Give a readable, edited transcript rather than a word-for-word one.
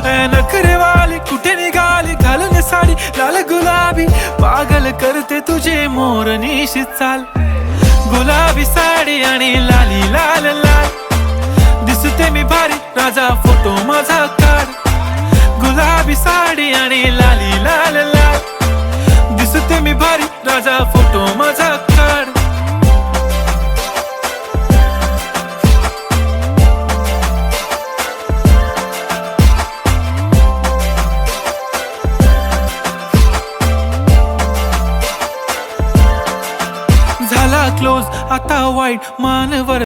नखरेवाली कुठे निघाली घालून साडी लाल गुलाबी पागल करते तुझे मोरनीशी चाल गुलाबी साडी आणि लाली लाल लाल दिसते मी भारी राजा फोटो माझा काढ गुलाबी साडी आणि लाली लाल लाल दिसते मी भारी राजा फोटो माझा काढ झाला क्लोज आता वाईट मानवर